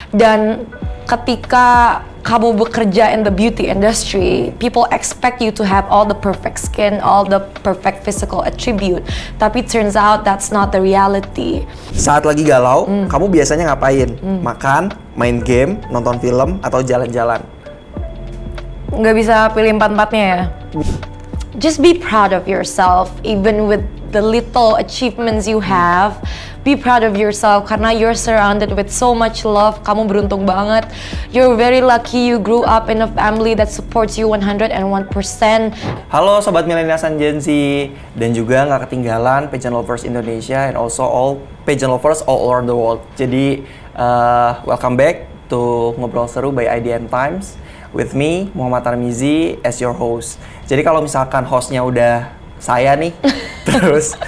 Dan ketika kamu bekerja in the beauty industry, people expect you to have all the perfect skin, all the perfect physical attribute. Tapi turns out that's not the reality. Saat lagi galau, kamu biasanya ngapain? Makan, main game, nonton film, atau jalan-jalan? Nggak bisa pilih empat-empatnya ya. Just be proud of yourself, even with the little achievements you have. Be proud of yourself karena you're surrounded with so much love. Kamu beruntung banget. You're very lucky you grew up in a family that supports you 101%. Halo Sobat Millennials and Gen Z, dan juga nggak ketinggalan pageant lovers Indonesia and also all pageant lovers all around the world. Jadi welcome back to Ngobrol Seru by IDN Times with me Muhammad Tarmizi as your host. Jadi kalau misalkan hostnya udah saya nih, terus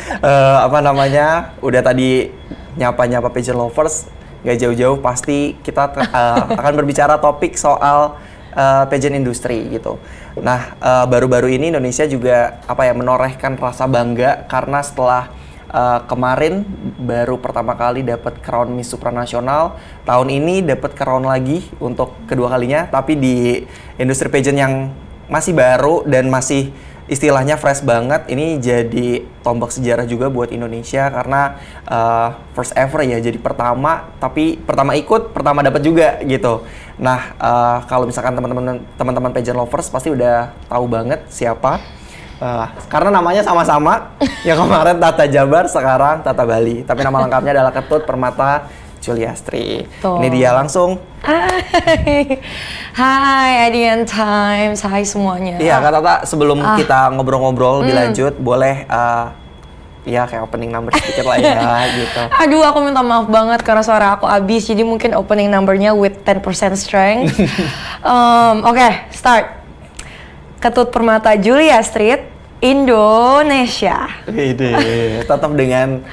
udah tadi nyapa-nyapa pageant lovers, nggak jauh-jauh pasti kita akan berbicara topik soal pageant industri gitu. Nah, baru-baru ini Indonesia juga menorehkan rasa bangga karena setelah kemarin baru pertama kali dapat crown Miss Supranasional, tahun ini dapat crown lagi untuk kedua kalinya, tapi di industri pageant yang masih baru dan masih istilahnya fresh banget. Ini jadi tombak sejarah juga buat Indonesia karena first ever ya, jadi pertama, tapi pertama ikut, pertama dapat juga gitu. Nah, kalau misalkan teman-teman pageant lovers pasti udah tahu banget siapa. Karena namanya sama-sama, yang kemarin Tata Jabar, sekarang Tata Bali. Tapi nama lengkapnya adalah Ketut Permata Juliastri. Ini dia langsung. Hai IDN Times, hai semuanya. Iya Kak Tata, sebelum kita ngobrol-ngobrol lebih lanjut, boleh ya kayak opening number sedikit lah ya gitu. Aduh, aku minta maaf banget karena suara aku habis, jadi mungkin opening numbernya with 10% strength. Oke, start. Ketut Permata Juliastri, Indonesia. Tetap dengan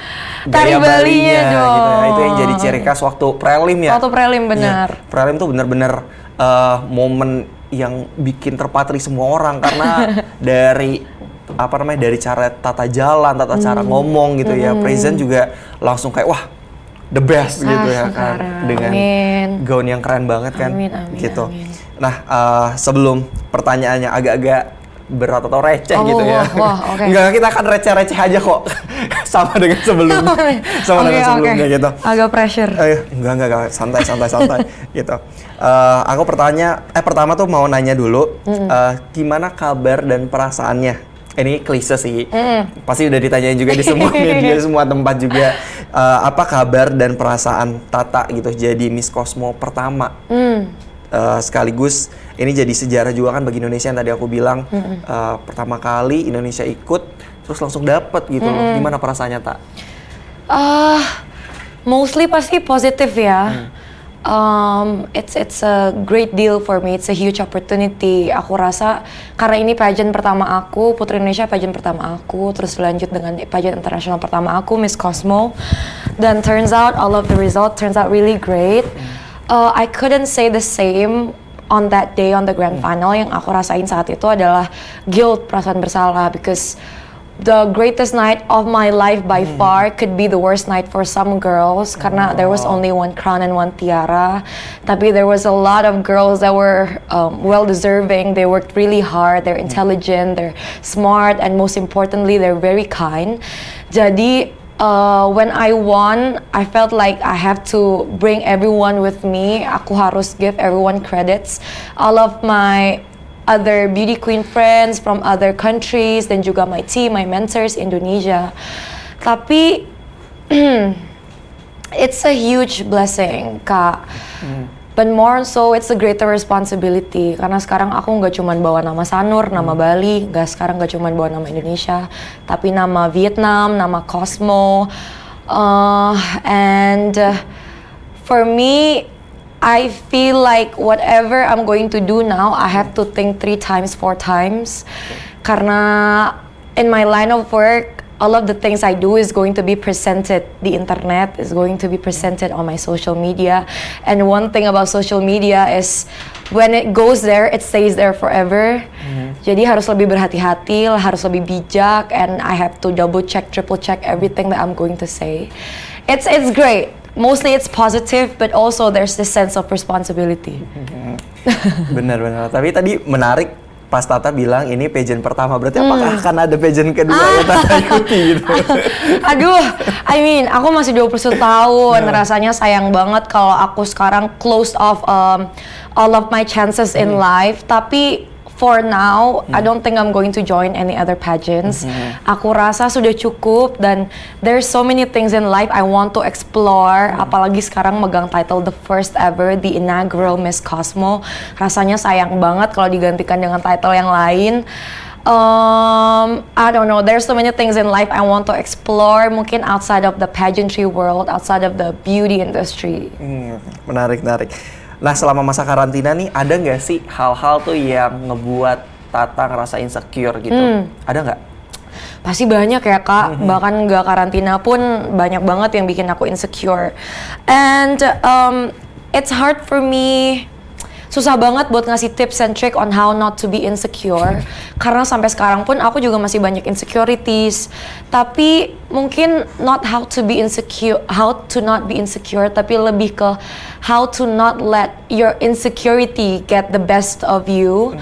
Tari gaya Balinya dong. gitu ya. Itu yang jadi ciri khas waktu prelim ya. Waktu prelim benar. Ya, prelim tuh bener-bener momen yang bikin terpatri semua orang karena dari dari cara tata jalan, tata cara ngomong gitu ya. Present juga langsung kayak wah the best gitu ya kan, dengan gaun yang keren banget kan. Amin, gitu. Amin. Nah, sebelum pertanyaannya agak-agak berat atau receh gitu ya. Okay. Enggak, kita akan receh-receh aja kok. Sama dengan sebelumnya. Dengan sebelumnya gitu. Agak pressure. Enggak, santai gitu. Aku pertama tuh mau nanya dulu, gimana kabar dan perasaannya? Ini klise sih. Pasti udah ditanyain juga di semua media, semua tempat juga. Apa kabar dan perasaan Tata gitu jadi Miss Cosmo pertama? Sekaligus ini jadi sejarah juga kan bagi Indonesia yang tadi aku bilang pertama kali Indonesia ikut terus langsung dapet gitu loh. Gimana perasaannya Tak? Mostly pasti positif ya. It's a great deal for me. It's a huge opportunity. Aku rasa karena ini pageant pertama aku, Putri Indonesia pageant pertama aku, terus lanjut dengan pageant internasional pertama aku, Miss Cosmo. Dan turns out all of the result turns out really great. I couldn't say the same on that day on the grand final. Yang aku rasain saat itu adalah guilt, perasaan bersalah, because the greatest night of my life by far could be the worst night for some girls karena there was only one crown and one tiara. Tapi there was a lot of girls that were well deserving. They worked really hard. They're intelligent, they're smart, and most importantly, they're very kind. Jadi when I won, I felt like I have to bring everyone with me. Aku harus give everyone credits. All of my other beauty queen friends from other countries dan juga my team, my mentors Indonesia. Tapi it's a huge blessing, Kak. But more so, it's a greater responsibility. Karena sekarang aku nggak cuma bawa nama Sanur, nama Bali, sekarang nggak cuma bawa nama Indonesia, tapi nama Vietnam, nama Cosmo. And for me, I feel like whatever I'm going to do now, I have to think 3 times, 4 times. Karena in my line of work, all of the things I do is going to be presented. The internet is going to be presented on my social media. And one thing about social media is when it goes there, it stays there forever. Jadi harus lebih berhati-hati, harus lebih bijak, and I have to double check, triple check everything that I'm going to say. It's great. mostly it's positive, but also there's this sense of responsibility. Benar-benar. Tapi tadi menarik pas Tata bilang ini pageant pertama, berarti apakah akan ada pageant kedua yang Tata ikuti gitu? Aduh, I mean, aku masih 21 tahun, rasanya sayang banget kalau aku sekarang closed off all of my chances in life. Tapi for now, I don't think I'm going to join any other pageants. Aku rasa sudah cukup dan there's so many things in life I want to explore. Apalagi sekarang megang title the first ever, the inaugural Miss Cosmo. Rasanya sayang banget kalau digantikan dengan title yang lain. I don't know, there's so many things in life I want to explore. Mungkin outside of the pageantry world, outside of the beauty industry. Menarik. Nah, selama masa karantina nih, ada nggak sih hal-hal tuh yang ngebuat Tata ngerasa insecure gitu? Ada nggak? Pasti banyak ya Kak, bahkan nggak karantina pun banyak banget yang bikin aku insecure. And it's hard for me, susah banget buat ngasih tips and trick on how not to be insecure. Karena sampai sekarang pun aku juga masih banyak insecurities. Tapi mungkin not how to not be insecure, tapi lebih ke how to not let your insecurity get the best of you.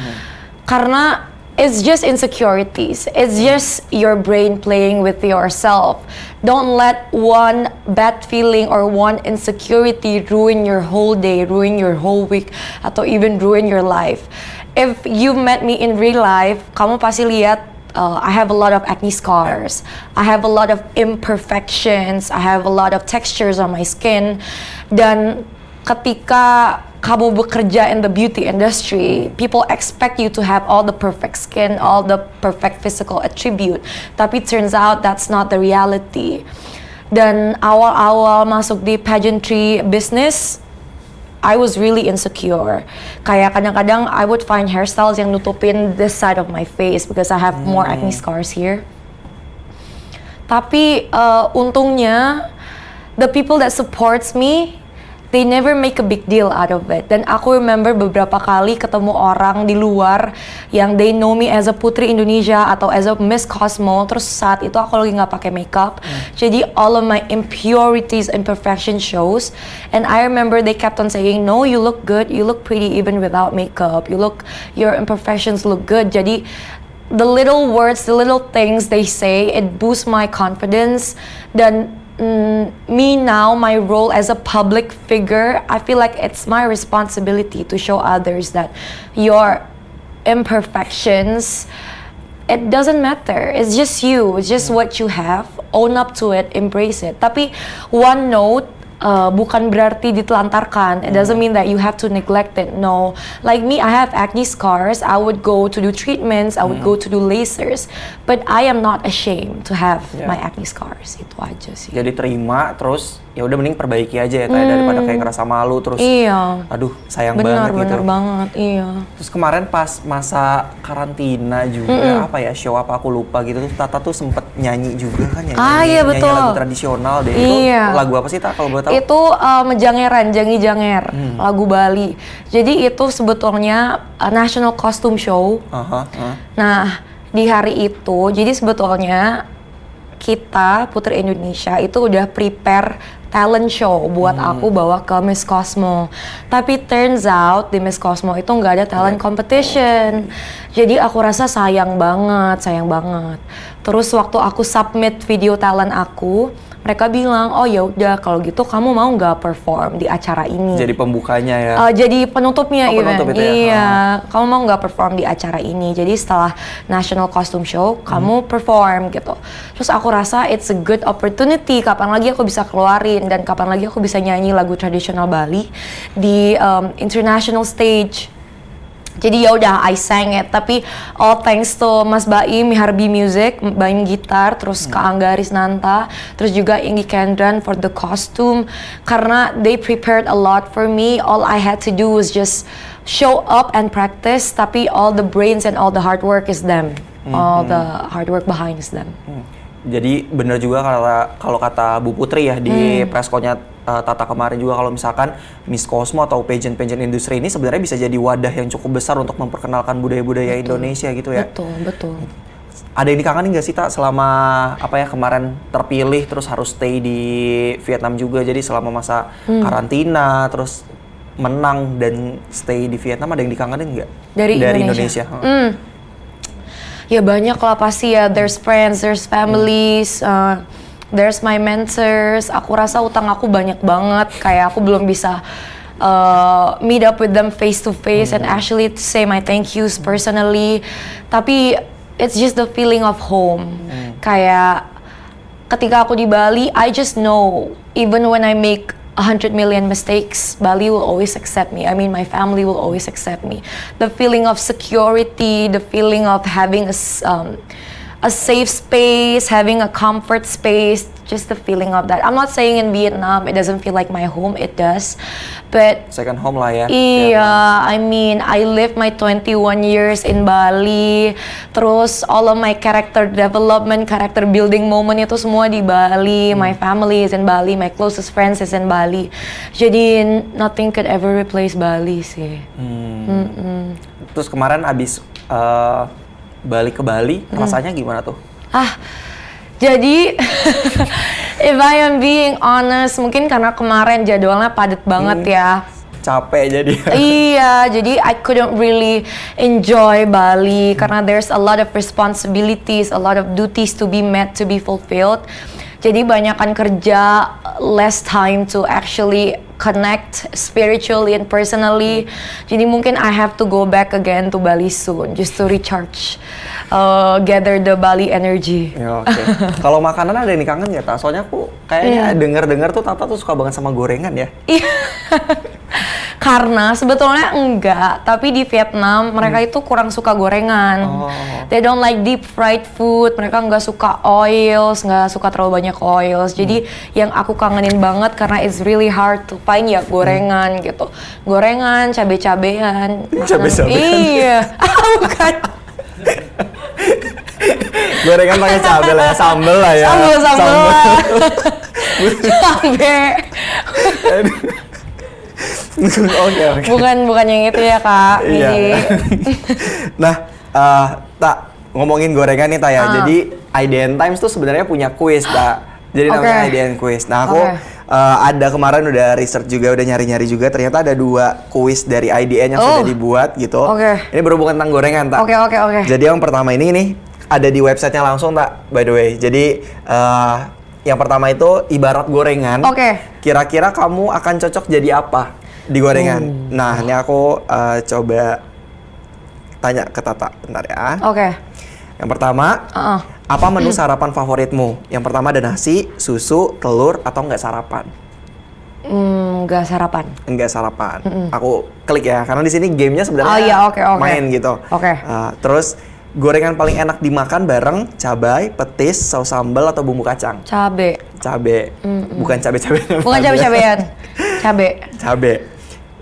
Karena it's just insecurities. It's just your brain playing with yourself. Don't let one bad feeling or one insecurity ruin your whole day, ruin your whole week, atau even ruin your life. If you met me in real life, kamu pasti lihat I have a lot of acne scars. I have a lot of imperfections. I have a lot of textures on my skin. Dan ketika kamu bekerja in the beauty industry, people expect you to have all the perfect skin, all the perfect physical attribute. Tapi turns out that's not the reality. Dan awal-awal masuk di pageantry business, I was really insecure. Kayak kadang-kadang I would find hairstyles yang nutupin this side of my face because I have more acne scars here. Tapi untungnya, the people that supports me, they never make a big deal out of it. Dan aku remember beberapa kali ketemu orang di luar yang they know me as a Putri Indonesia atau as a Miss Cosmo. Terus saat itu aku lagi nggak pakai makeup, jadi all of my impurities, imperfection shows. And I remember they kept on saying, "No, you look good. You look pretty even without makeup. Your imperfections look good." Jadi the little words, the little things they say, it boosts my confidence. Dan me now, my role as a public figure, I feel like it's my responsibility to show others that your imperfections, it doesn't matter. It's just you. It's just what you have. Own up to it. Embrace it. Tapi one note, bukan berarti ditelantarkan. It doesn't mean that you have to neglect it. No. Like me, I have acne scars. I would go to do treatments. I would go to do lasers. But I am not ashamed to have my acne scars. Itu aja sih. Jadi terima, terus ya udah mending perbaiki aja ya kayak daripada kayak ngerasa malu terus. Iya. Aduh, sayang banget gitu. Bener banget, iya. Terus kemarin pas masa karantina juga apa ya, show apa aku lupa gitu, terus Tata tuh sempet nyanyi juga kan, iya, nyanyi betul. lagu tradisional deh. Iya. Itu lagu apa sih Tak kalau boleh tahu? Itu Jangeran, Jangi Janger, lagu Bali. Jadi itu sebetulnya national costume show. Nah, di hari itu, jadi sebetulnya kita Putri Indonesia itu udah prepare talent show buat aku bawa ke Miss Cosmo. Tapi turns out di Miss Cosmo itu nggak ada talent competition. Jadi aku rasa sayang banget. Terus waktu aku submit video talent aku, mereka bilang, oh ya udah kalau gitu kamu mau nggak perform di acara ini? Jadi pembukanya ya? Jadi penutupnya penutup itu ya? Iya, kamu mau nggak perform di acara ini? Jadi setelah National Costume Show, kamu perform gitu. Terus aku rasa it's a good opportunity. Kapan lagi aku bisa keluarin dan kapan lagi aku bisa nyanyi lagu tradisional Bali di international stage. Jadi ya udah I sang it, tapi all thanks to Mas Baim, Harbi Music, Baim gitar, terus Kak Angga Risnanta, terus juga Inggi Kendran for the costume, karena they prepared a lot for me. All I had to do was just show up and practice, tapi all the brains and all the hard work is them. All the hard work behind is them. Jadi bener juga kalau kata Bu Putri ya di press-con-nya Tata kemarin juga, kalau misalkan Miss Cosmo atau pageant industri ini sebenarnya bisa jadi wadah yang cukup besar untuk memperkenalkan budaya-budaya Indonesia gitu ya. Betul. ada yang dikangenin nggak sih Tak selama apa ya kemarin terpilih terus harus stay di Vietnam juga, jadi selama masa karantina terus menang dan stay di Vietnam, ada yang dikangenin nggak Dari Indonesia? Ya banyak lah pasti ya, there's friends, there's families, there's my mentors. Aku rasa utang aku banyak banget, kayak aku belum bisa meet up with them face to face and actually say my thank yous personally. Tapi it's just the feeling of home. Kayak ketika aku di Bali, I just know even when I make 100 million mistakes, Bali will always accept me. I mean, my family will always accept me. The feeling of security, the feeling of having a safe space, having a comfort space, just the feeling of that. I'm not saying in Vietnam it doesn't feel like my home, it does, but Second home lah ya. iya, I mean, I lived my 21 years in Bali, terus all of my character development, character building moment itu semua di Bali, my family is in Bali, my closest friends is in Bali, jadi nothing could ever replace Bali sih. Terus kemarin abis balik ke Bali, rasanya gimana tuh? Jadi, if I am being honest, mungkin karena kemarin jadwalnya padat banget ya. Capek jadi. Iya, jadi I couldn't really enjoy Bali karena there's a lot of responsibilities, a lot of duties to be met, to be fulfilled. Jadi banyakan kerja, less time to actually connect spiritually and personally. Jadi mungkin I have to go back again to Bali soon just to recharge, gather the Bali energy. Ya, oke. Kalau makanan ada yang dikangen nggak, Ta? Soalnya aku kayaknya denger-dengar tuh Tata tuh suka banget sama gorengan ya. Iya. Karena sebetulnya enggak, tapi di Vietnam mereka itu kurang suka gorengan. They don't like deep fried food, mereka nggak suka oils, nggak suka terlalu banyak oils. Jadi yang aku kangenin banget karena it's really hard to find ya gorengan gitu. Gorengan, cabe-cabean. Cabe-cabean? Iya. Bukan. Gorengan pakai cabai lah ya, sambel lah ya. Sambel lah. Cabe. Oke. Bukan yang itu ya Kak. Iya. Nah, Tak, ngomongin gorengan nih Tak ya. Jadi IDN Times tuh sebenarnya punya kuis Tak. Jadi namanya IDN Quiz. Nah aku ada kemarin udah research juga, udah nyari-nyari juga. Ternyata ada 2 kuis dari IDN yang sudah dibuat gitu. Ini berhubungan tentang gorengan Tak. Oke. Jadi yang pertama ini nih ada di websitenya langsung Tak, by the way. Jadi yang pertama itu ibarat gorengan. Kira-kira kamu akan cocok jadi apa di gorengan? Nah ini aku coba tanya ke Tata, bentar ya. Yang pertama, apa menu sarapan favoritmu? Yang pertama ada nasi, susu, telur, atau nggak sarapan? Nggak sarapan. Enggak sarapan. Aku klik ya, karena di sini gamenya sebenarnya main gitu. Terus gorengan paling enak dimakan bareng cabai, petis, saus sambal, atau bumbu kacang? Cabe. Bukan cabe-cabean. Bukan cabe-cabean. Cabe.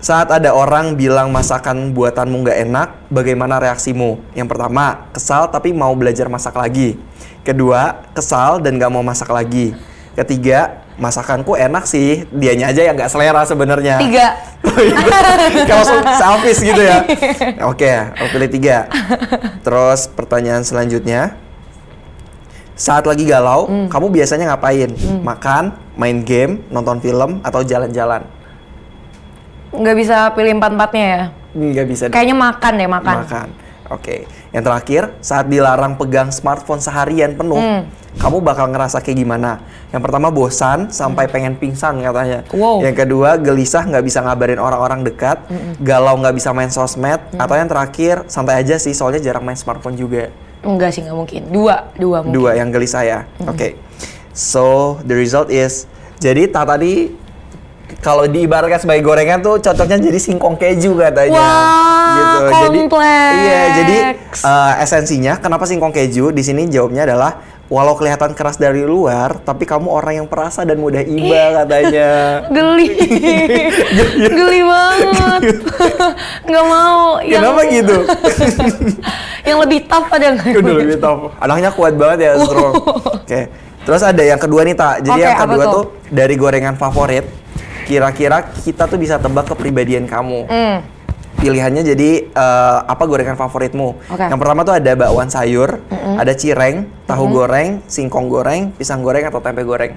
Saat ada orang bilang masakan buatanmu nggak enak, bagaimana reaksimu? Yang pertama, kesal tapi mau belajar masak lagi. Kedua, kesal dan nggak mau masak lagi. Ketiga, masakanku enak sih, dianya aja yang nggak selera sebenarnya. 3. Kalau langsung selfish gitu ya. Oke, aku pilih 3. Terus pertanyaan selanjutnya, saat lagi galau, kamu biasanya ngapain? Makan, main game, nonton film, atau jalan-jalan? Nggak bisa pilih 4-4-nya ya? Nggak bisa. Kayaknya makan deh, makan. Oke. Yang terakhir, saat dilarang pegang smartphone seharian penuh, kamu bakal ngerasa kayak gimana? Yang pertama bosan sampai pengen pingsan katanya. Yang kedua gelisah nggak bisa ngabarin orang-orang dekat, galau nggak bisa main sosmed, atau yang terakhir santai aja sih soalnya jarang main smartphone juga. Enggak sih, nggak mungkin. Dua mungkin. 2 yang gelisah ya. Oke. So the result is, jadi tadi kalau diibaratkan sebagai gorengan tuh cocoknya jadi singkong keju katanya. Wah, gitu. kompleks. Jadi esensinya kenapa singkong keju? Di sini jawabnya adalah walau kelihatan keras dari luar, tapi kamu orang yang perasa dan mudah iba katanya. Geli. Geli banget. Nggak mau. Kenapa gitu? Yang lebih tough ada nggak? Udah lebih tough. Anaknya kuat banget ya, strong. Oke. Terus ada yang kedua nih Tak. Jadi yang kedua tuh dari gorengan favorit. Kira-kira kita tuh bisa tebak kepribadian kamu. pilihannya jadi apa gorengan favoritmu. Oke. Yang pertama tuh ada bakwan sayur, ada cireng, tahu goreng, singkong goreng, pisang goreng atau tempe goreng.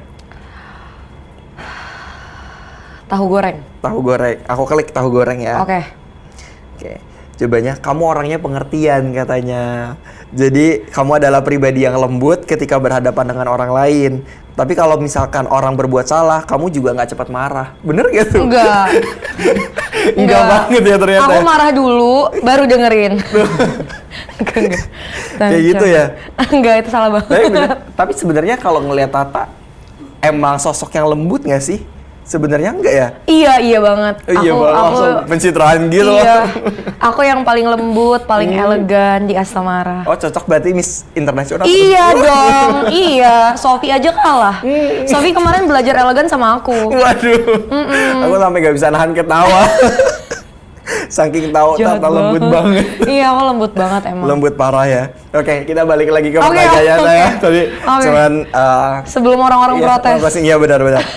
Tahu goreng. Tahu goreng. Aku klik tahu goreng ya. Oke. Oke. Jawabannya, kamu orangnya pengertian katanya. Jadi, kamu adalah pribadi yang lembut ketika berhadapan dengan orang lain. Tapi kalau misalkan orang berbuat salah, kamu juga nggak cepat marah. Bener gak tuh? Enggak. Enggak banget ya ternyata. Aku marah dulu, baru dengerin. Enggak. Kayak gitu ya? Enggak, itu salah banget. Tapi sebenarnya kalau ngelihat Tata, emang sosok yang lembut nggak sih? Sebenarnya enggak ya? Iya banget. Iya banget, langsung pencitraan gitu. Iya. Aku yang paling lembut, paling elegan di Astamara. Oh, cocok berarti Miss Internasional. Iya dong, iya. Sofi aja kalah. Sofi kemarin belajar elegan sama aku. Waduh, aku sampai gak bisa nahan ketawa. Saking tahu Tata lembut banget. Iya, aku lembut banget emang. Lembut parah ya. Oke, kita balik lagi ke Oke, pertanyaan oke. saya. Tadi cuman sebelum orang-orang protes. Iya benar-benar.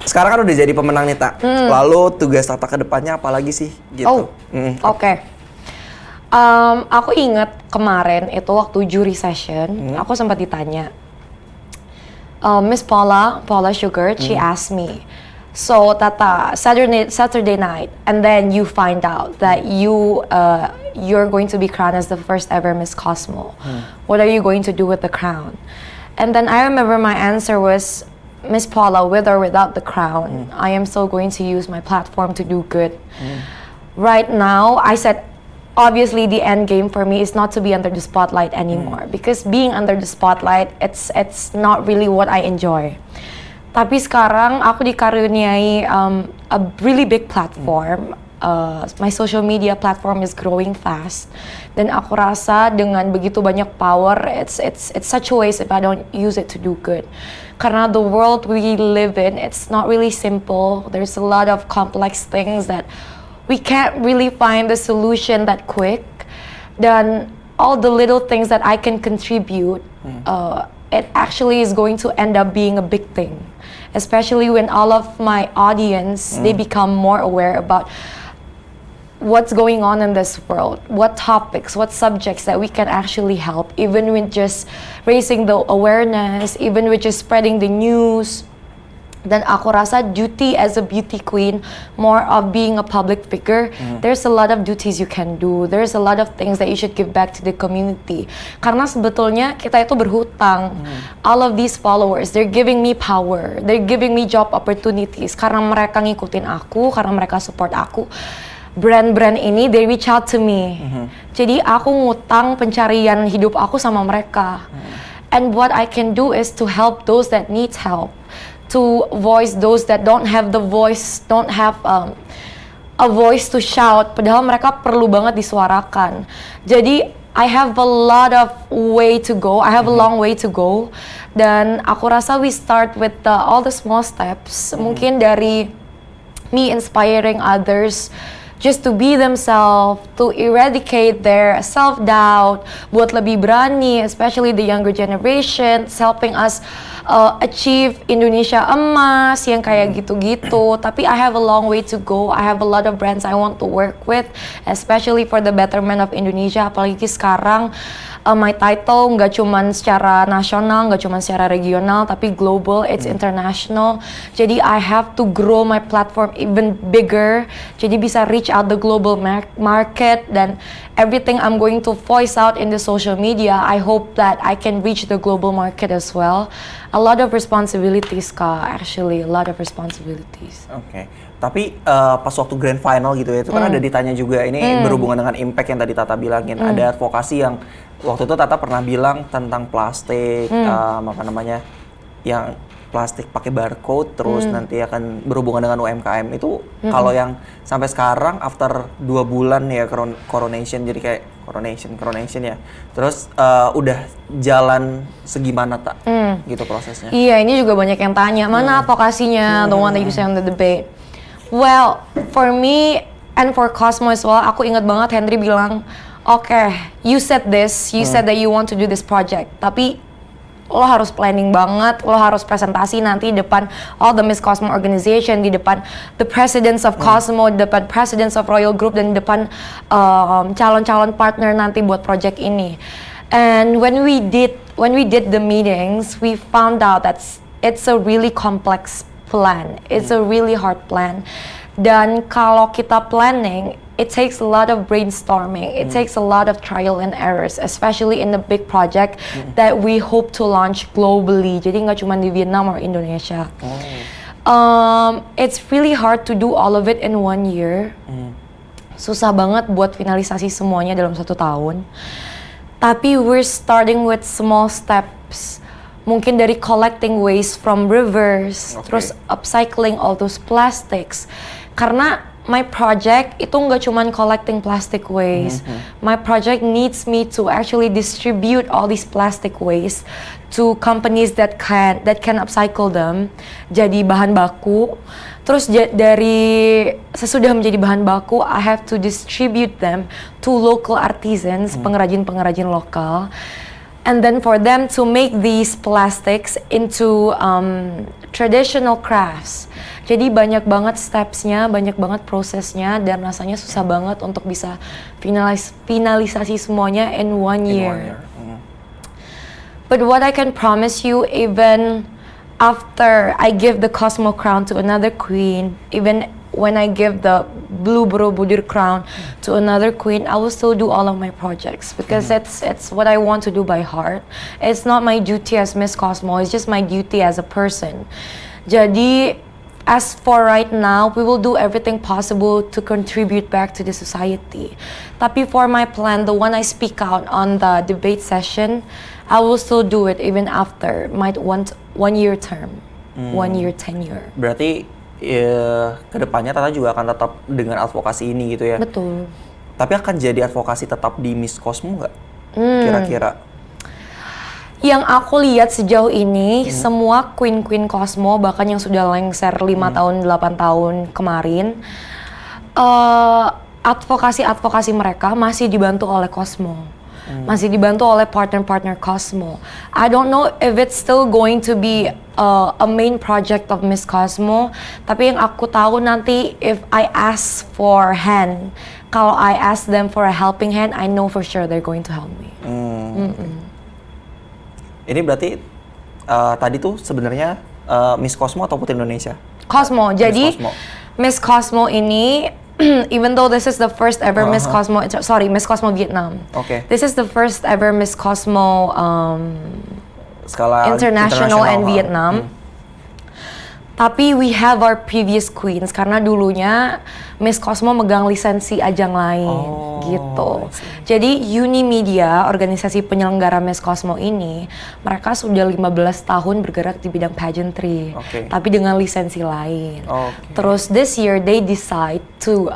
Sekarang kan udah jadi pemenang nih, Tak. Lalu tugas Tata ke depannya apa lagi sih? Gitu. Oke. Aku inget kemarin itu waktu jury session, aku sempat ditanya, Miss Paula Sugar, she asked me, so Tata, Saturday night, and then you find out that you're going to be crowned as the first ever Miss Cosmo. What are you going to do with the crown? And then I remember my answer was, Miss Paula, with or without the crown, I am still going to use my platform to do good. Right now, I said, obviously the end game for me is not to be under the spotlight anymore, because being under the spotlight, it's not really what I enjoy. Tapi sekarang aku dikaruniai a really big platform. My social media platform is growing fast, dan aku rasa dengan begitu banyak power, it's such a waste if I don't use it to do good. Karena the world we live in, it's not really simple. There's a lot of complex things that we can't really find the solution that quick. Dan all the little things that I can contribute, it actually is going to end up being a big thing. Especially when all of my audience, they become more aware about what's going on in this world, what topics, what subjects that we can actually help, even with just raising the awareness, even with just spreading the news. Dan aku rasa duty as a beauty queen, more of being a public figure, there's a lot of duties you can do. There's a lot of things that you should give back to the community. Karena sebetulnya kita itu berhutang. All of these followers, they're giving me power. They're giving me job opportunities. Karena mereka ngikutin aku, karena mereka support aku. Brand-brand ini, they reach out to me. Jadi aku ngutang pencarian hidup aku sama mereka. And what I can do is to help those that need help. To voice those that don't have the voice, don't have a voice to shout. Padahal mereka perlu banget disuarakan. Jadi I have a lot of way to go. I have a long way to go. Dan aku rasa we start with all the small steps. Mungkin dari me inspiring others just to be themselves, to eradicate their self-doubt, buat lebih berani, especially the younger generation, helping us achieve Indonesia emas, yang kayak gitu-gitu. Tapi I have a long way to go. I have a lot of brands I want to work with, especially for the betterment of Indonesia. Apalagi sekarang, my title nggak cuman secara nasional, nggak cuman secara regional, tapi global, it's international. Jadi I have to grow my platform even bigger. Jadi bisa reach out the global market, dan everything I'm going to voice out in the social media, I hope that I can reach the global market as well. A lot of responsibilities, Kak, actually, a lot of responsibilities. Oke. Tapi pas waktu grand final gitu ya, itu kan ada ditanya juga, ini berhubungan dengan impact yang tadi Tata bilangin. Ada advokasi yang waktu itu Tata pernah bilang tentang plastik, apa namanya, yang plastik pakai barcode, terus nanti akan berhubungan dengan UMKM. Itu kalau yang sampai sekarang after 2 bulan ya coronation, jadi kayak coronation ya. Terus udah jalan segimana, Tak? Gitu prosesnya. Iya, ini juga banyak yang tanya, mana advokasinya, the one that you say on the debate. Well, for me and for Cosmo as well, aku ingat banget Henry bilang, okay, you said this, you said that you want to do this project, tapi lo harus planning banget, lo harus presentasi nanti di depan all the Miss Cosmo organization, di depan the presidents of Cosmo, di depan presidents of Royal Group, dan di depan calon-calon partner nanti buat project ini. And when we did the meetings, we found out that it's a really complex plan. It's a really hard plan. Dan kalau kita planning, it takes a lot of brainstorming. It takes a lot of trial and errors, especially in the big project that we hope to launch globally. Jadi nggak cuma di Vietnam or Indonesia. It's really hard to do all of it in 1 year. Susah banget buat finalisasi semuanya dalam 1 tahun. Tapi we're starting with small steps. Mungkin dari collecting waste from rivers, terus upcycling all those plastics. Karena my project itu nggak cuman collecting plastic waste. My project needs me to actually distribute all these plastic waste to companies that can upcycle them jadi bahan baku. Terus dari sesudah menjadi bahan baku, I have to distribute them to local artisans, pengrajin-pengrajin lokal. And then for them to make these plastics into traditional crafts. Jadi banyak banget stepsnya, banyak banget prosesnya, dan rasanya susah banget untuk bisa finalisasi semuanya in 1 year. But what I can promise you, even after I give the Cosmo crown to another queen, even when I give the Blue Borobudur crown to another queen, I will still do all of my projects because it's what I want to do by heart. It's not my duty as Miss Cosmo, it's just my duty as a person. Jadi, as for right now, we will do everything possible to contribute back to the society. Tapi for my plan, the one I speak out on the debate session, I will still do it even after my 1 year term, 1 year tenure. Berarti kedepannya Tata juga akan tetap dengan advokasi ini gitu ya? Betul. Tapi akan jadi advokasi tetap di Miss Cosmo nggak? Kira-kira? Yang aku lihat sejauh ini, semua queen-queen Cosmo, bahkan yang sudah lengser 5 tahun, 8 tahun kemarin, advokasi-advokasi mereka masih dibantu oleh Cosmo. Masih dibantu oleh partner-partner Cosmo. I don't know if it's still going to be a main project of Miss Cosmo, tapi yang aku tahu nanti if I ask for hand, kalau I ask them for a helping hand, I know for sure they're going to help me. Ini berarti tadi tuh sebenarnya Miss Cosmo atau Putri Indonesia? Cosmo. Jadi Miss Cosmo ini even though this is the first ever Miss Cosmo, Miss Cosmo Vietnam. This is the first ever Miss Cosmo skala international and Vietnam. Tapi we have our previous queens karena dulunya Miss Cosmo megang lisensi ajang lain gitu. Jadi Unimedia, organisasi penyelenggara Miss Cosmo ini, mereka sudah 15 tahun bergerak di bidang pageantry, tapi dengan lisensi lain. Terus this year they decide to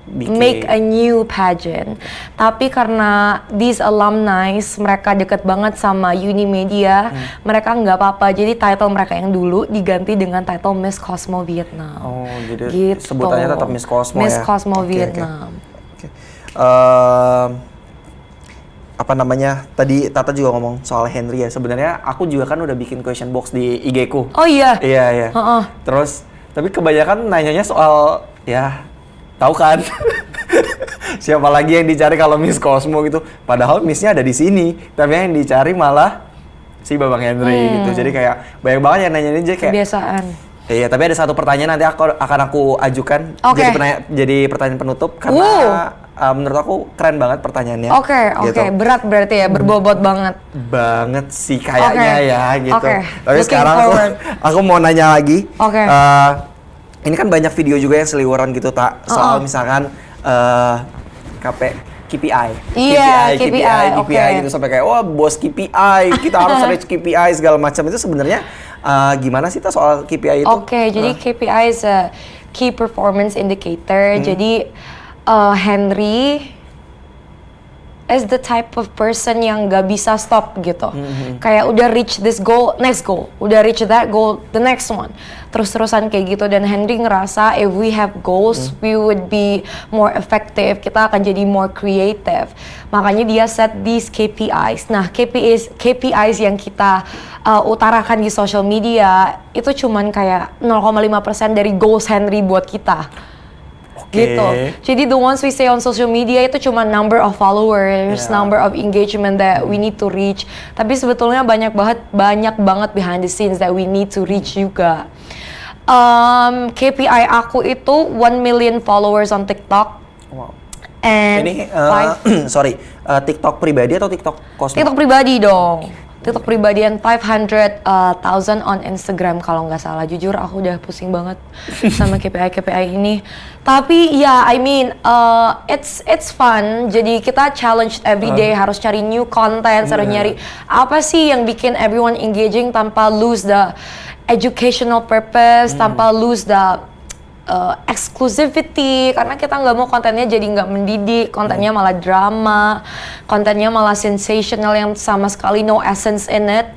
make a new pageant. Tapi karena these alumni mereka deket banget sama Unimedia, mereka nggak apa-apa. Jadi title mereka yang dulu diganti dengan title Miss Cosmo Vietnam. Jadi gitu. sebutannya tetap Miss Cosmo Miss ya? Cosmo Vietnam. Apa namanya? Tadi Tata juga ngomong soal Henry ya. Sebenarnya aku juga kan udah bikin question box di IG ku. Oh iya? Iya. Terus, tapi kebanyakan nanyanya soal ya tahu kan siapa lagi yang dicari kalau Miss Cosmo gitu, padahal Missnya ada di sini tapi yang dicari malah si Babang Henry gitu. Jadi kayak banyak banget yang nanyain aja kayak kebiasaan. Iya, tapi ada satu pertanyaan nanti akan aku ajukan jadi pertanyaan penutup karena menurut aku keren banget pertanyaannya. Oke. Berat berarti ya, berbobot banget sih kayaknya ya gitu. Tapi looking sekarang aku mau nanya lagi. Ini kan banyak video juga yang seliweran gitu soal misalkan KPI. KPI gitu sampai kayak wah bos KPI, kita harus reach KPI segala macam. Itu sebenarnya gimana sih soal KPI itu? Jadi KPI is a key performance indicator. Jadi Henry is the type of person yang gak bisa stop gitu. Kayak udah reach this goal, next goal. Udah reach that goal, the next one. Terus-terusan kayak gitu. Dan Henry ngerasa if we have goals, we would be more effective. Kita akan jadi more creative. Makanya dia set these KPIs. Nah, KPIs yang kita utarakan di social media itu cuman kayak 0,5% dari goals Henry buat kita. Gitu. Jadi the ones we say on social media itu cuma number of followers, number of engagement that we need to reach. Tapi sebetulnya banyak banget behind the scenes that we need to reach juga. KPI aku itu 1 million followers on TikTok. Wow. And ini TikTok pribadi atau TikTok Cosmo? TikTok pribadi dong. TikTok pribadi and 500,000 on Instagram kalau nggak salah. Jujur aku udah pusing banget sama KPI ini. Tapi ya, I mean, it's fun. Jadi kita challenge every day, harus cari new content, harus nyari apa sih yang bikin everyone engaging tanpa lose the educational purpose, tanpa lose the exclusivity, karena kita nggak mau kontennya jadi nggak mendidik, kontennya malah drama, kontennya malah sensational yang sama sekali no essence in it.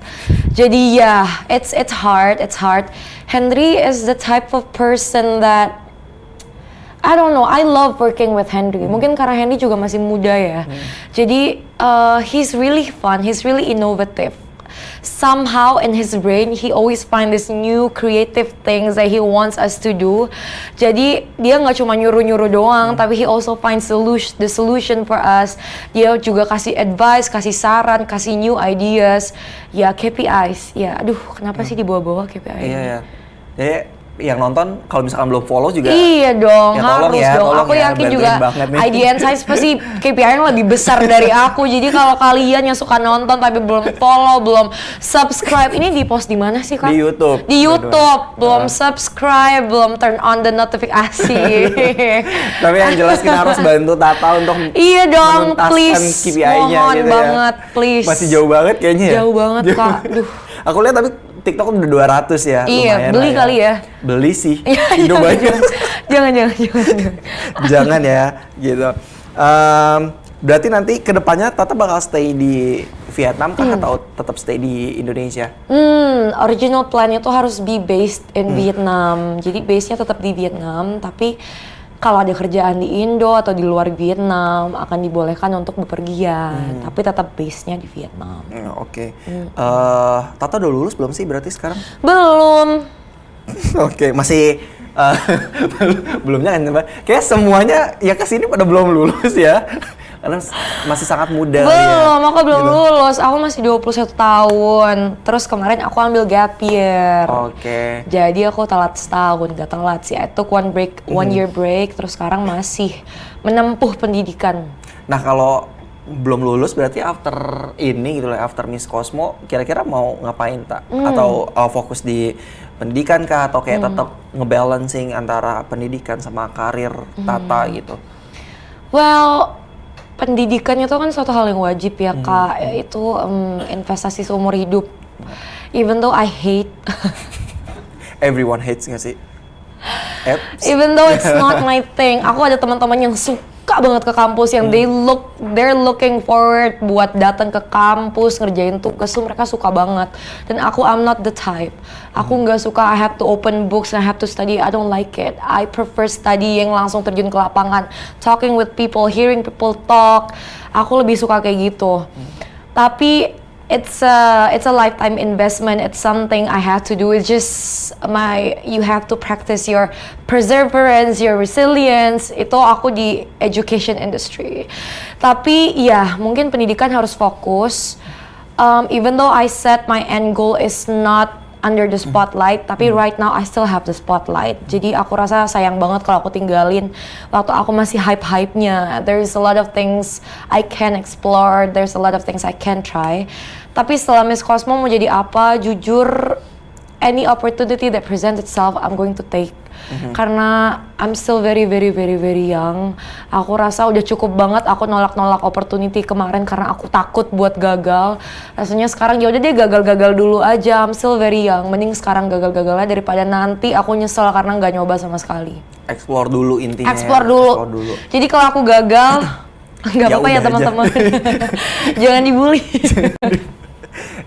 Jadi ya, it's hard. Henry is the type of person that I don't know, I love working with Henry. Mungkin karena Henry juga masih muda ya. Jadi he's really fun, he's really innovative. Somehow in his brain he always find this new creative things that he wants us to do. Jadi dia nggak cuma nyuruh-nyuruh doang, tapi he also finds the solution for us. Dia juga kasih advice, kasih saran, kasih new ideas. Ya KPIs, ya aduh kenapa sih dibawa-bawa KPI? Iya. Jadi yang nonton kalau misalkan belum follow juga iya dong, ya, harus dong. Aku yakin juga IDN Size pasti KPI yang lebih besar dari aku. Jadi kalau kalian yang suka nonton tapi belum follow, belum subscribe, ini di post di mana sih Kak? Di YouTube. Di YouTube, belum subscribe, belum turn on the notifikasi. Tapi yang jelas kita harus bantu Tata untuk iya dong, please, KPI-nya mohon gitu banget, ya. Please. Masih jauh banget kayaknya ya? Jauh banget Kak, duh. Aku lihat tapi TikTok udah 200 ya. Iya, beli kali ya. Beli sih. Indo banyak. Jangan. Jangan ya, gitu. Berarti nanti kedepannya Tata bakal stay di Vietnam kah atau tetap stay di Indonesia? Original plan-nya tuh harus be based in Vietnam. Jadi base-nya tetap di Vietnam, tapi kalau ada kerjaan di Indo atau di luar Vietnam akan dibolehkan untuk bepergian, tapi tetap base-nya di Vietnam. Oke. Tata udah lulus belum sih berarti sekarang? Belum. Oke, masih belumnya kan? Kayak semuanya ya kesini pada belum lulus ya. Karena masih sangat muda. Belum, aku belum lulus. Aku masih 21 tahun. Terus kemarin aku ambil gap year. Oke. Jadi aku telat setahun, gak telat sih. I took one year break, terus sekarang masih menempuh pendidikan. Nah kalau belum lulus berarti after ini gitu lah, after Miss Cosmo, kira-kira mau ngapain tak? Atau fokus di pendidikan kah? Atau kayak tetap ngebalancing antara pendidikan sama karir Tata gitu? Well, pendidikan itu kan suatu hal yang wajib ya Kak, itu investasi seumur hidup. Even though I hate everyone hates nggak sih? Even though it's not my thing, aku ada teman-teman yang suka banget ke kampus, yang they're looking forward buat datang ke kampus ngerjain tugas tuh, mereka suka banget. Dan aku I'm not the type. Aku nggak suka I have to open books and I have to study. I don't like it. I prefer studying, langsung terjun ke lapangan, talking with people, hearing people talk. Aku lebih suka kayak gitu. Tapi it's a lifetime investment. It's something I have to do. It's just you have to practice your perseverance, your resilience. Itu aku di education industry. Tapi ya mungkin pendidikan harus fokus. Even though I said my end goal is not under the spotlight, tapi right now I still have the spotlight. Jadi aku rasa sayang banget kalau aku tinggalin waktu aku masih hype-hypenya. There's a lot of things I can explore, there's a lot of things I can try. Tapi setelah Miss Cosmo mau jadi apa, jujur any opportunity that presents itself I'm going to take. Karena I'm still very young. Aku rasa udah cukup banget aku nolak opportunity kemarin karena aku takut buat gagal. Rasanya sekarang ya udah deh gagal dulu aja. I'm still very young. Mending sekarang gagal-gagalnya daripada nanti aku nyesel karena nggak nyoba sama sekali. Explore dulu intinya. Explore dulu. Jadi kalau aku gagal Nggak apa-apa ya udah aja. teman-teman. Jangan dibully.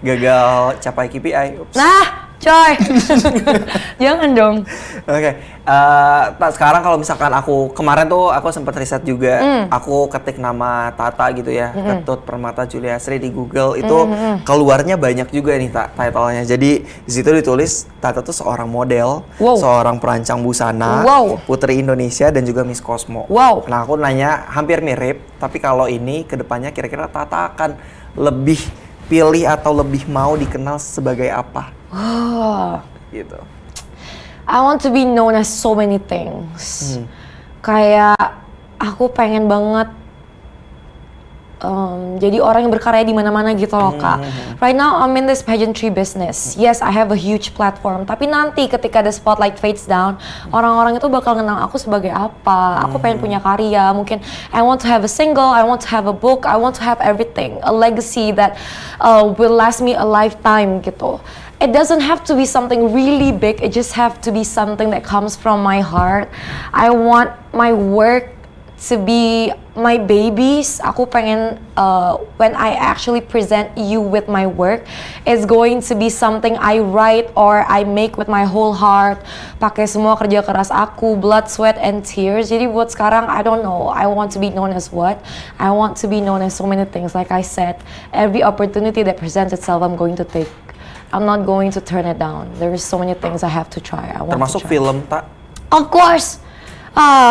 Gagal capai KPI. Ups. Nah, coy. Jangan dong. Oke, sekarang kalau misalkan aku kemarin tuh aku sempat riset juga, aku ketik nama Tata gitu ya, Ketut Permata Juliasri di Google itu keluarnya banyak juga nih title-nya. Jadi di situ ditulis Tata tuh seorang model, Wow. seorang perancang busana, Wow. Putri Indonesia dan juga Miss Cosmo. Wow. Nah aku nanya hampir mirip, tapi kalau ini kedepannya kira-kira Tata akan lebih pilih atau lebih mau dikenal sebagai apa? Oh, Gitu. I want to be known as so many things. Kayak aku pengen banget jadi orang yang berkarya di mana-mana gitu loh Kak. Right now I'm in this pageantry business. Yes, I have a huge platform. Tapi nanti ketika the spotlight fades down, orang-orang itu bakal kenal aku sebagai apa. Aku pengen punya karya. Mungkin I want to have a single, I want to have a book, I want to have everything. A legacy that will last me a lifetime gitu. It doesn't have to be something really big. It just have to be something that comes from my heart. I want my work to be my babies. Aku pengen when I actually present you with my work, it's going to be something I write or I make with my whole heart. Pakai semua kerja keras aku, blood, sweat, and tears. Jadi buat sekarang, I don't know. I want to be known as what? I want to be known as so many things. Like I said, every opportunity that presents itself, I'm going to take. I'm not going to turn it down. There is so many things I have to try. I want Termasuk to try. film, Tak? Of course.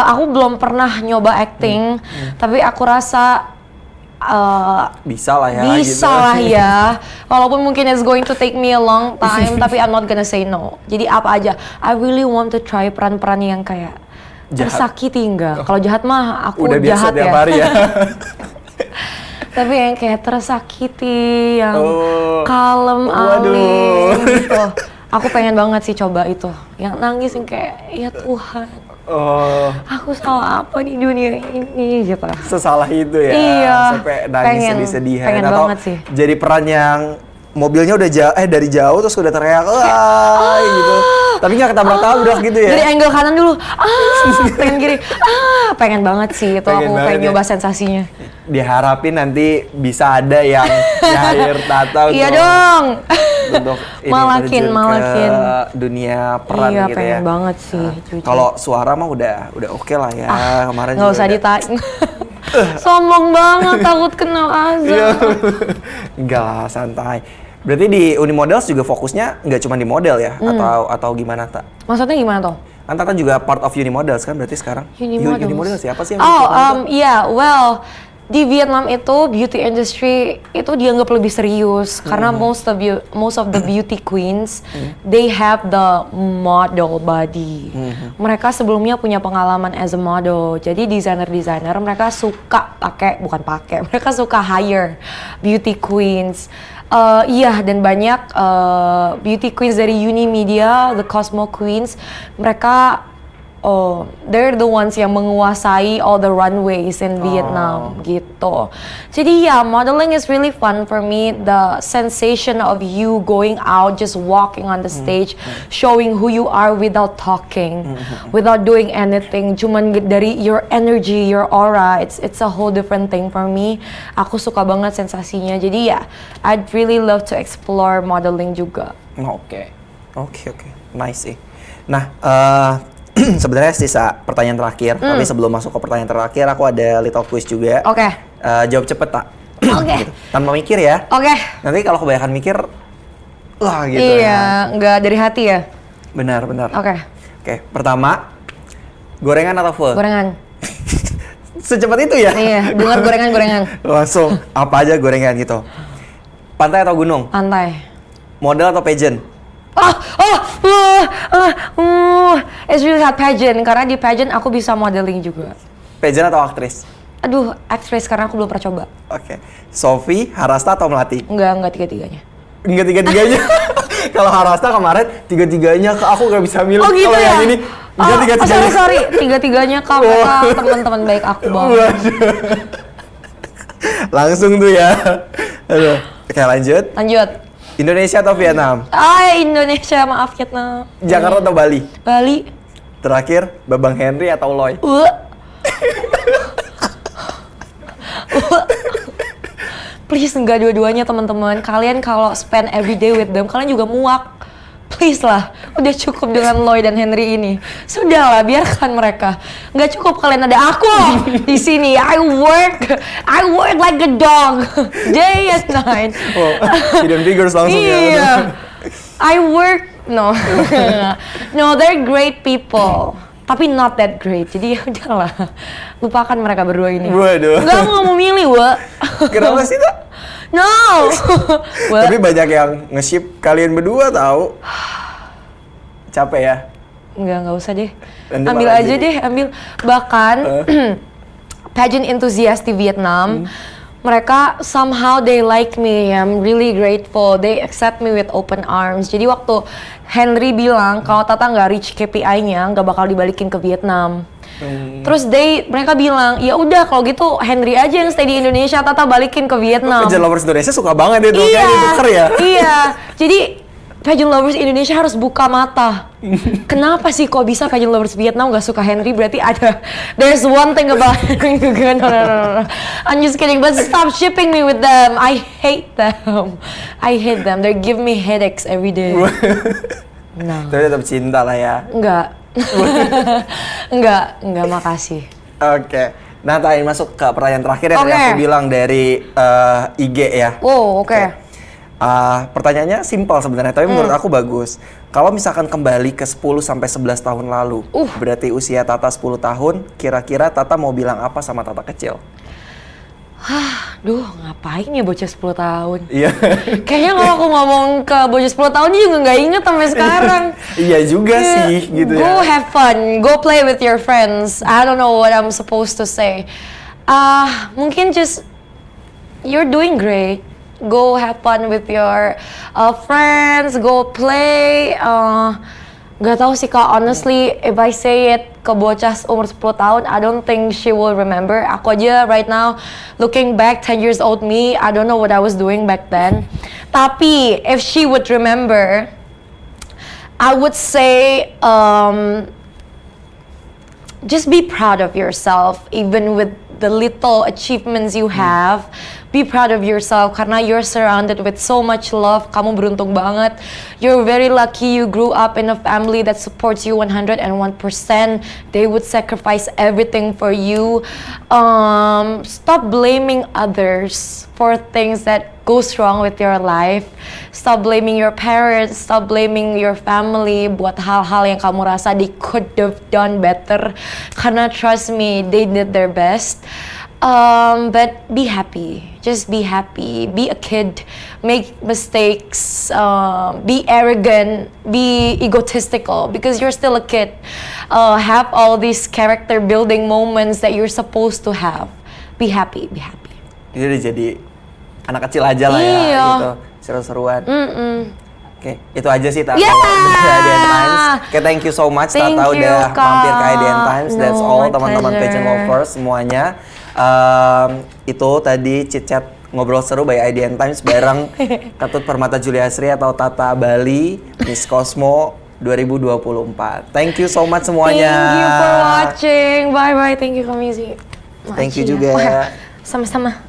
Aku belum pernah nyoba acting, tapi aku rasa Bisa lah ya. bisa gitu. lah ya. Walaupun mungkin it's going to take me a long time, tapi I'm not gonna say no. Jadi apa aja. I really want to try peran-peran yang kayak Jahat. tersakiti enggak. Kalau jahat mah aku Udah biasa jahat tiap ya. hari ya. Tapi yang kayak tersakiti, yang Oh. kalem, Waduh. alim gitu. Aku pengen banget sih coba itu. Yang nangis yang kayak, ya Tuhan, Oh, aku salah apa di dunia ini gitu. sesalah itu ya. Iya. Sampai nangis Pengen- sedih-sedihan. pengen Atau banget sih. jadi peran yang mobilnya udah dari jauh terus udah teriak, wah gitu. Tapi nggak ketabrak-tabrak gitu ya. Dari angle kanan dulu, pengen kiri, pengen banget sih itu. Pengen Aku banget pengen ya. nyoba sensasinya. Diharapin nanti bisa ada yang nyair Tata Iya dong. untuk ini Malakin, terjun malakin. ke dunia peran Iya, gitu pengen ya. banget sih. jujur. Kalau suara mah udah oke lah ya. Kemarin Nggak juga usah udah- ditanya. Sombong banget, takut kenal Iya. azab. Enggak lah, santai. Berarti di Unimodels juga fokusnya nggak cuma di model ya? Atau gimana, Tak? Maksudnya gimana tuh? Kan Tata juga part of Unimodels kan berarti sekarang? Unimodels. Unimodels siapa sih yang Oh, ikutan itu? iya, well, di Vietnam itu beauty industry itu dianggap lebih serius karena most of the beauty queens they have the model body. Mereka sebelumnya punya pengalaman as a model. Jadi desainer mereka suka mereka suka hire beauty queens. Iya, dan banyak beauty queens dari Unimedia, the Cosmo Queens, mereka they're the ones yang menguasai all the runways in Vietnam gitu. Jadi ya, modeling is really fun for me. The sensation of you going out, just walking on the stage, showing who you are without talking, without doing anything. Cuman dari your energy, your aura, it's a whole different thing for me. Aku suka banget sensasinya. Jadi ya, I'd really love to explore modeling juga. Oke, nice sih. Nah, sebenarnya sisa pertanyaan terakhir. Tapi sebelum masuk ke pertanyaan terakhir, aku ada little quiz juga. Oke. Jawab cepet, Tak. Oke. Gitu. Tanpa mikir ya. Oke. Nanti kalau kebanyakan mikir, wah gitu ya. Iya, nggak dari hati ya. Benar. Oke. Oke, pertama, gorengan atau pho? Gorengan. Secepat itu ya? Iya, dengar gorengan. Langsung, apa aja gorengan gitu. Pantai atau gunung? Pantai. Model atau pageant? It's really hard pageant karena di pageant aku bisa modeling juga. Pageant atau aktris? Aduh, aktris karena aku belum pernah coba. Oke. Sophie, Harasta atau Melati? Enggak tiga-tiganya. Enggak tiga-tiganya. Kalau Harasta kemarin tiga-tiganya aku nggak bisa milih. Oh gitu Kalau ya? yang ini enggak tiga-tiganya. Sorry. Tiga-tiganya kamu teman-teman baik aku banget. Waduh. Langsung tuh ya. Aduh. Oke, lanjut. Lanjut. Indonesia atau Vietnam? Indonesia, maaf Vietnam. Jakarta atau Bali? Bali. Terakhir, Babang Henry atau Loy? Please enggak dua-duanya teman-teman. Kalian kalau spend every day with them, kalian juga muak. Please lah, udah cukup dengan Lloyd dan Henry ini. Sudahlah, biarkan mereka. Nggak cukup kalian ada aku loh di sini. I work like a dog, day and night. Oh, hidden figures langsung ya. Iya, I work no, they're great people. Tapi not that great, jadi ya udahlah, lupakan mereka berdua ini. Waduh. Nggak mau memilih, Wa. Kenapa sih, Tak? No. Wa. Tapi banyak yang nge-ship kalian berdua tahu. Capek ya? Nggak usah deh. Nanti Ambil malah aja jadi- deh, ambil. Bahkan pageant enthusiast di Vietnam, mereka somehow they like me. I'm really grateful. They accept me with open arms. Jadi waktu Henry bilang kalau Tata nggak reach KPI-nya, nggak bakal dibalikin ke Vietnam. Terus mereka bilang, ya udah kalau gitu Henry aja yang stay di Indonesia, Tata balikin ke Vietnam. Pageant Lovers Indonesia suka banget itu, Iya, kayak tuker ya. iya. Jadi Pageant Lovers Indonesia harus buka mata. Kenapa sih kok bisa Pageant Lovers Vietnam gak suka Henry? Berarti there's one thing about Henry juga. No. I'm just kidding, but stop shipping me with them. I hate them. They give me headaches every day. No. Tapi tetap cinta lah ya. Enggak. Enggak, makasih. Oke. Nah, Tain, masuk ke pertanyaan terakhir yang tadi Oke. aku bilang dari IG ya. Oh, oke. Pertanyaannya simpel sebenarnya, tapi menurut aku bagus. Kalau misalkan kembali ke 10 sampai 11 tahun lalu, berarti usia Tata 10 tahun, kira-kira Tata mau bilang apa sama Tata kecil? Duh, ngapain ya bocah 10 tahun? Iya. Kayaknya kalau aku ngomong ke bocah 10 tahun dia juga nggak inget sampai sekarang. Iya juga sih, gitu Go ya. have fun, go play with your friends. I don't know what I'm supposed to say. Mungkin just you're doing great. Go have fun with your friends, go play. Gak tau sih Kak, honestly, if I say it ke bocah umur 10 tahun, I don't think she will remember. Aku aja right now, looking back 10 years old me, I don't know what I was doing back then. Tapi, if she would remember, I would say, just be proud of yourself, even with the little achievements you have. Be proud of yourself karena you're surrounded with so much love. Kamu beruntung banget. You're very lucky you grew up in a family that supports you 101%. They would sacrifice everything for you. Stop blaming others for things that goes wrong with your life. Stop blaming your parents, stop blaming your family buat hal-hal yang kamu rasa they could have done better. Karena trust me, they did their best. But be happy. Just be happy. Be a kid. Make mistakes. Be arrogant. Be egotistical because you're still a kid. Have all these character building moments that you're supposed to have. Be happy. Be happy. Dia udah jadi anak kecil aja lah ya, Iya. gitu. Seru-seruan. Oke, itu aja sih Tata Yeah! dari IDN Times. Oke, thank you so much Thank Tata you, udah Kak. mampir ke IDN Times. That's No, all my teman-teman pleasure. pageant lovers semuanya. Itu tadi chit-chat ngobrol seru by IDN Times bareng Ketut Permata Juliasri atau Tata Bali Miss Cosmo 2024. Thank you so much semuanya. Thank you for watching. Bye bye. Thank you Kak Mizi. Thank you Makasih ya. juga. Sama-sama.